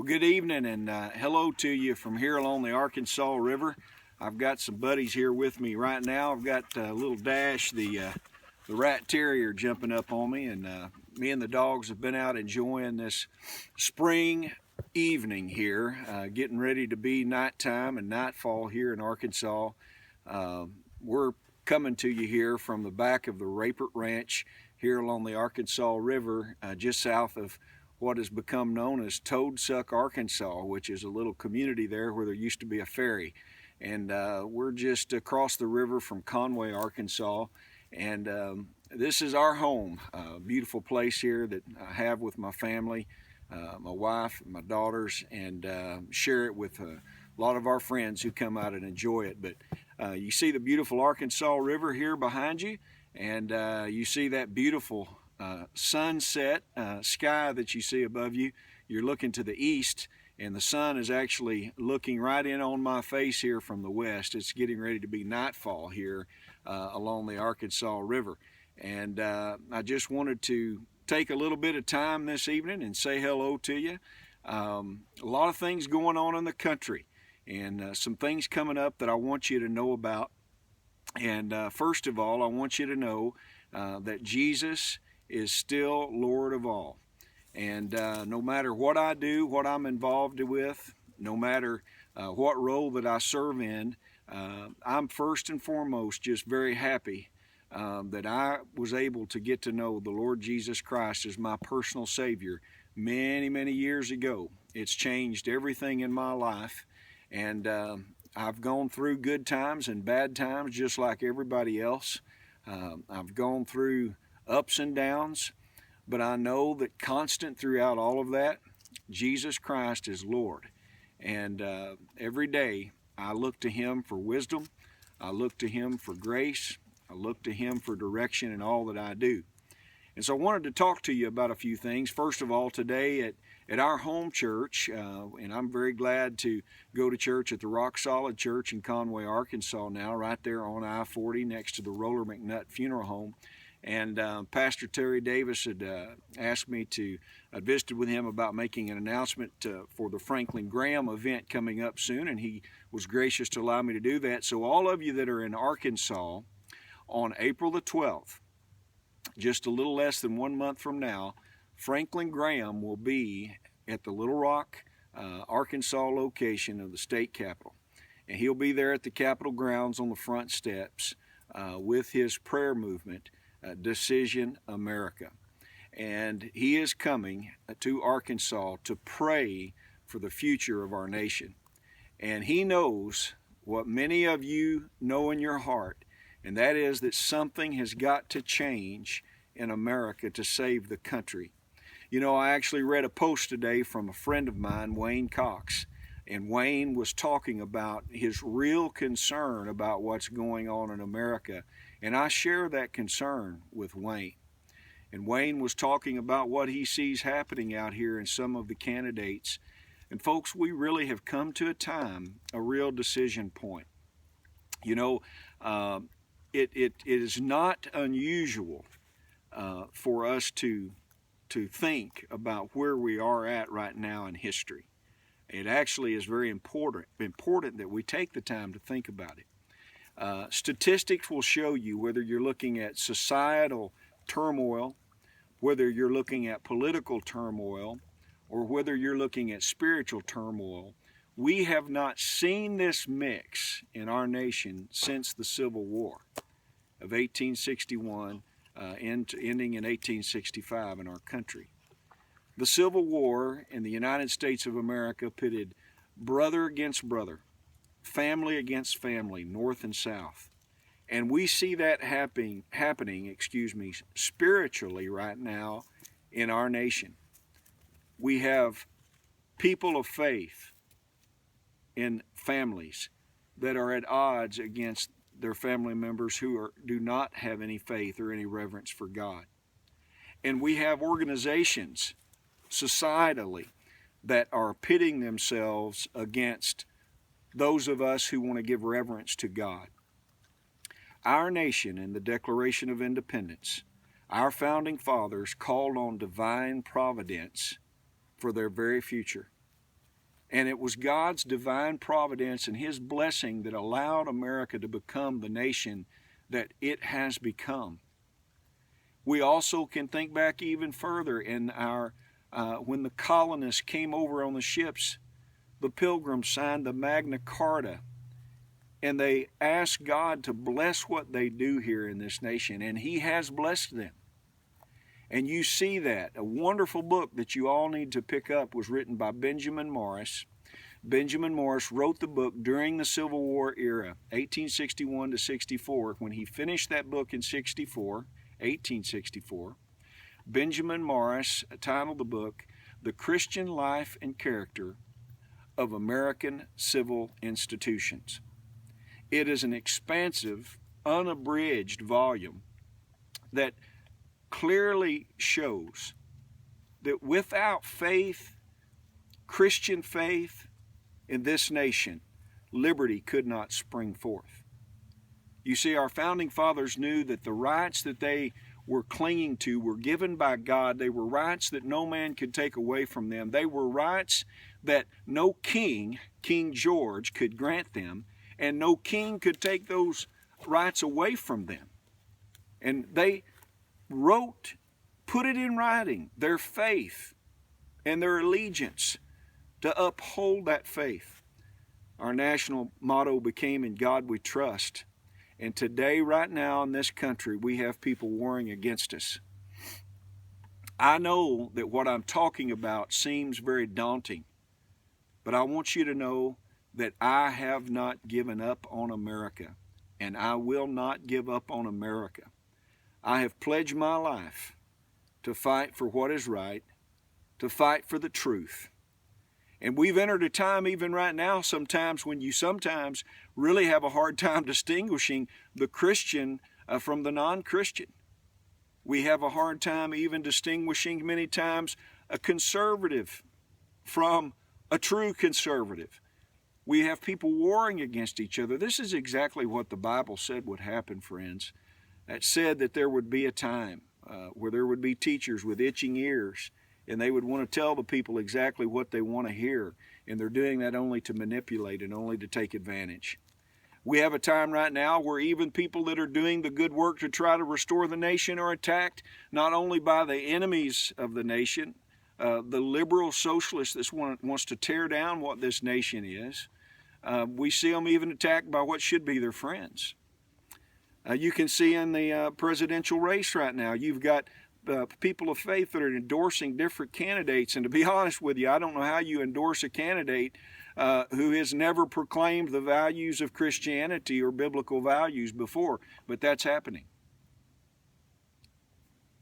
Well, good evening and hello to you from here along the Arkansas River. I've got some buddies here with me right now. I've got little Dash, the rat terrier, jumping up on me, and me and the dogs have been out enjoying this spring evening here, getting ready to be nighttime and nightfall here in Arkansas. We're coming to you here from the back of the Rapert Ranch here along the Arkansas River, just south of what has become known as Toadsuck, Arkansas, which is a little community there where there used to be a ferry. And we're just across the river from Conway, Arkansas, and this is our home. A beautiful place here that I have with my family, my wife, my daughters, and share it with a lot of our friends who come out and enjoy it. But you see the beautiful Arkansas River here behind you, and you see that beautiful sunset sky that you see above you. You're looking to the east, and the sun is actually looking right in on my face here from the west. It's getting ready to be nightfall here along the Arkansas River, and I just wanted to take a little bit of time this evening and say hello to you. A lot of things going on in the country, and some things coming up that I want you to know about. And first of all, I want you to know that Jesus is still Lord of all. And no matter what I do, what I'm involved with, no matter what role that I serve in, I'm first and foremost just very happy that I was able to get to know the Lord Jesus Christ as my personal Savior many, many years ago. It's changed everything in my life, and I've gone through good times and bad times just like everybody else. I've gone through ups and downs, but I know that constant throughout all of that, Jesus Christ is Lord. And every day I look to Him for wisdom, I look to Him for grace, I look to Him for direction in all that I do. And so I wanted to talk to you about a few things. First of all, today at our home church, and I'm very glad to go to church at the Rock Solid Church in Conway, Arkansas now, right there on I-40 next to the Roller McNutt Funeral Home. And Pastor Terry Davis had asked me to visit with him about making an announcement for the Franklin Graham event coming up soon, and he was gracious to allow me to do that. So all of you that are in Arkansas on April the 12th, just a little less than 1 month from now, Franklin Graham will be at the Little Rock, Arkansas location of the state capitol. And he'll be there at the Capitol grounds on the front steps with his prayer movement, Decision America. And he is coming to Arkansas to pray for the future of our nation. And he knows what many of you know in your heart, and that is that something has got to change in America to save the country. You know, I actually read a post today from a friend of mine, Wayne Cox, and Wayne was talking about his real concern about what's going on in America. And I share that concern with Wayne. And Wayne was talking about what he sees happening out here in some of the candidates. And folks, we really have come to a time, a real decision point. You know, it is not unusual for us to think about where we are at right now in history. It actually is very important that we take the time to think about it. Statistics will show you, whether you're looking at societal turmoil, whether you're looking at political turmoil, or whether you're looking at spiritual turmoil, we have not seen this mix in our nation since the Civil War of 1861, ending in 1865 in our country. The Civil War in the United States of America pitted brother against brother, family against family, north and south. And we see that happening, spiritually right now in our nation. We have people of faith in families that are at odds against their family members who do not have any faith or any reverence for God. And we have organizations societally that are pitting themselves against those of us who want to give reverence to God. Our nation, in the Declaration of Independence, our founding fathers called on divine providence for their very future. And it was God's divine providence and His blessing that allowed America to become the nation that it has become. We also can think back even further in when the colonists came over on the ships, the Pilgrims signed the Magna Carta, and they asked God to bless what they do here in this nation, and He has blessed them. And you see that. A wonderful book that you all need to pick up was written by Benjamin Morris. Benjamin Morris wrote the book during the Civil War era, 1861 to 64. When he finished that book in 1864, Benjamin Morris titled the book, The Christian Life and Character of American Civil Institutions. It is an expansive, unabridged volume that clearly shows that without faith, Christian faith in this nation, liberty could not spring forth. You see, our founding fathers knew that the rights that they were clinging to were given by God. They were rights that no man could take away from them. They were rights that no king, King George, could grant them, and no king could take those rights away from them. And they put it in writing, their faith and their allegiance to uphold that faith. Our national motto became, "In God We Trust." And today, right now in this country, we have people warring against us. I know that what I'm talking about seems very daunting, but I want you to know that I have not given up on America, and I will not give up on America. I have pledged my life to fight for what is right, to fight for the truth. And we've entered a time even right now sometimes when you sometimes really have a hard time distinguishing the Christian from the non-Christian. We have a hard time even distinguishing many times a conservative from a true conservative. We have people warring against each other. This is exactly what the Bible said would happen, friends. It said that there would be a time where there would be teachers with itching ears, and they would want to tell the people exactly what they want to hear, and they're doing that only to manipulate and only to take advantage. We have a time right now where even people that are doing the good work to try to restore the nation are attacked not only by the enemies of the nation, the liberal socialists that wants to tear down what this nation is. We see them even attacked by what should be their friends. You can see in the presidential race right now, you've got people of faith that are endorsing different candidates. And to be honest with you, I don't know how you endorse a candidate who has never proclaimed the values of Christianity or biblical values before, but that's happening.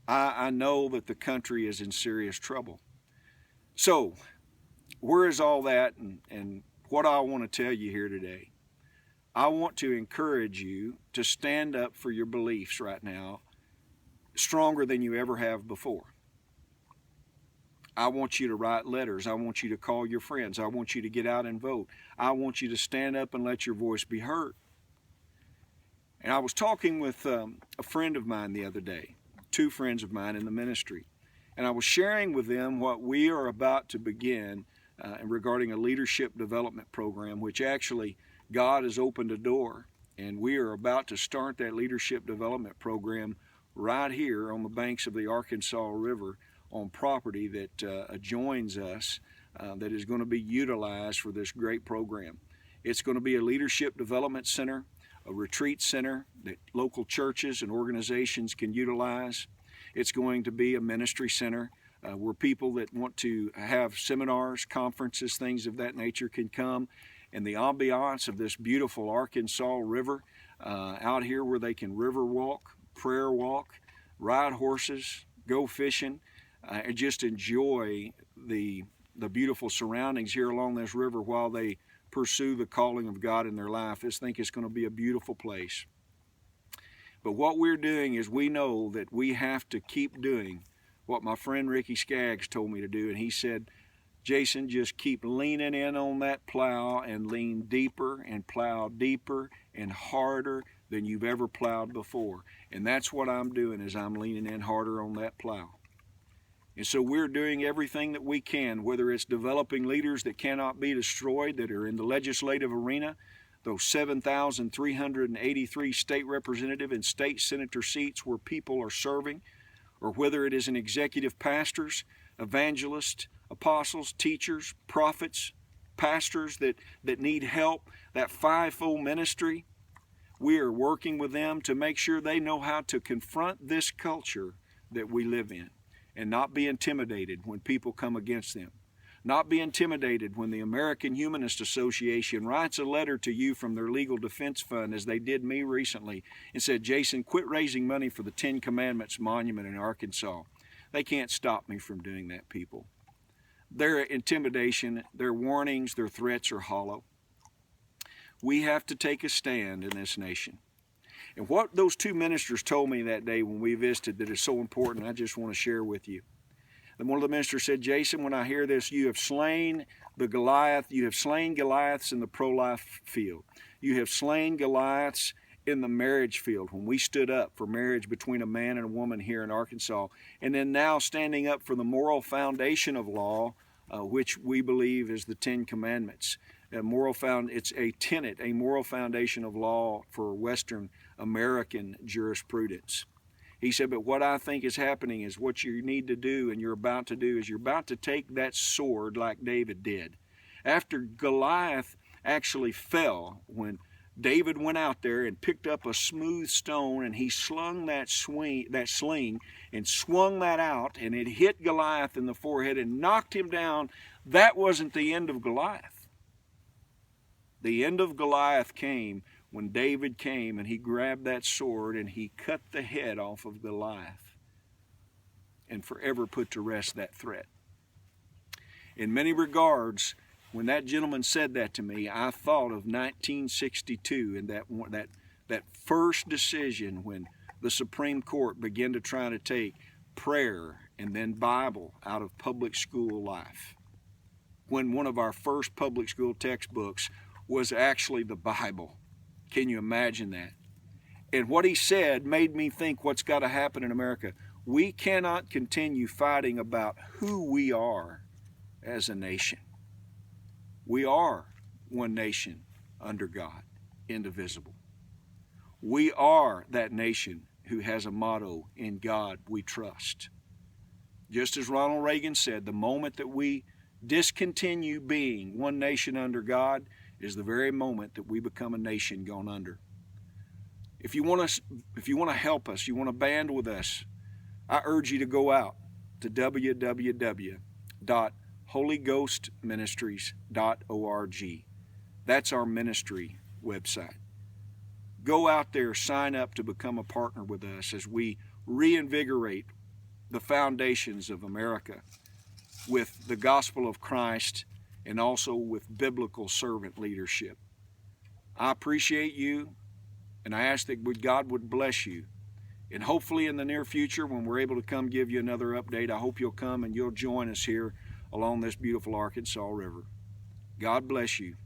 I know that the country is in serious trouble. So, where is all that and what I want to tell you here today? I want to encourage you to stand up for your beliefs right now, stronger than you ever have before. I want you to write letters. I want you to call your friends. I want you to get out and vote. I want you to stand up and let your voice be heard. And I was talking with a friend of mine the other day, two friends of mine in the ministry, and I was sharing with them what we are about to begin regarding a leadership development program, which actually God has opened a door, and we are about to start that leadership development program right here on the banks of the Arkansas River on property that adjoins us that is going to be utilized for this great program. It's going to be a leadership development center, a retreat center that local churches and organizations can utilize. It's going to be a ministry center where people that want to have seminars, conferences, things of that nature can come. And the ambiance of this beautiful Arkansas River out here where they can river walk, prayer walk, ride horses, go fishing, and just enjoy the beautiful surroundings here along this river while they pursue the calling of God in their life. I just think it's going to be a beautiful place. But what we're doing is we know that we have to keep doing what my friend Ricky Skaggs told me to do, and he said, Jason, just keep leaning in on that plow and lean deeper and plow deeper and harder than you've ever plowed before. And that's what I'm doing, is I'm leaning in harder on that plow. And so we're doing everything that we can, whether it's developing leaders that cannot be destroyed, that are in the legislative arena, those 7,383 state representative and state senator seats where people are serving, or whether it is in executive pastors, evangelists, apostles, teachers, prophets, pastors that need help, that fivefold ministry. We are working with them to make sure they know how to confront this culture that we live in and not be intimidated when people come against them. Not be intimidated when the American Humanist Association writes a letter to you from their legal defense fund, as they did me recently, and said, Jason, quit raising money for the 10 Commandments monument in Arkansas. They can't stop me from doing that, people. Their intimidation, their warnings, their threats are hollow. We have to take a stand in this nation. And what those two ministers told me that day when we visited that is so important, I just want to share with you. And one of the ministers said, Jason, when I hear this, you have slain the Goliath, you have slain Goliaths in the pro-life field. You have slain Goliaths in the marriage field when we stood up for marriage between a man and a woman here in Arkansas. And then now standing up for the moral foundation of law, which we believe is the 10 Commandments. It's a tenet, a moral foundation of law for Western American jurisprudence. He said, but what I think is happening is what you need to do and you're about to do is you're about to take that sword like David did. After Goliath actually fell, when David went out there and picked up a smooth stone and he slung that sling and swung that out, and it hit Goliath in the forehead and knocked him down, that wasn't the end of Goliath. The end of Goliath came when David came and he grabbed that sword and he cut the head off of Goliath and forever put to rest that threat. In many regards, when that gentleman said that to me, I thought of 1962 and that first decision when the Supreme Court began to try to take prayer and then Bible out of public school life. When one of our first public school textbooks was actually the Bible. Can you imagine that? And what he said made me think what's got to happen in America. We cannot continue fighting about who we are as a nation. We are one nation under God, indivisible. We are that nation who has a motto, in God we trust. Just as Ronald Reagan said, the moment that we discontinue being one nation under God is the very moment that we become a nation gone under. If you want to help us, you want to band with us, I urge you to go out to www.holyghostministries.org. That's our ministry website. Go out there, sign up to become a partner with us as we reinvigorate the foundations of America with the gospel of Christ and also with biblical servant leadership. I appreciate you, and I ask that God would bless you. And hopefully in the near future, when we're able to come give you another update, I hope you'll come and you'll join us here along this beautiful Arkansas River. God bless you.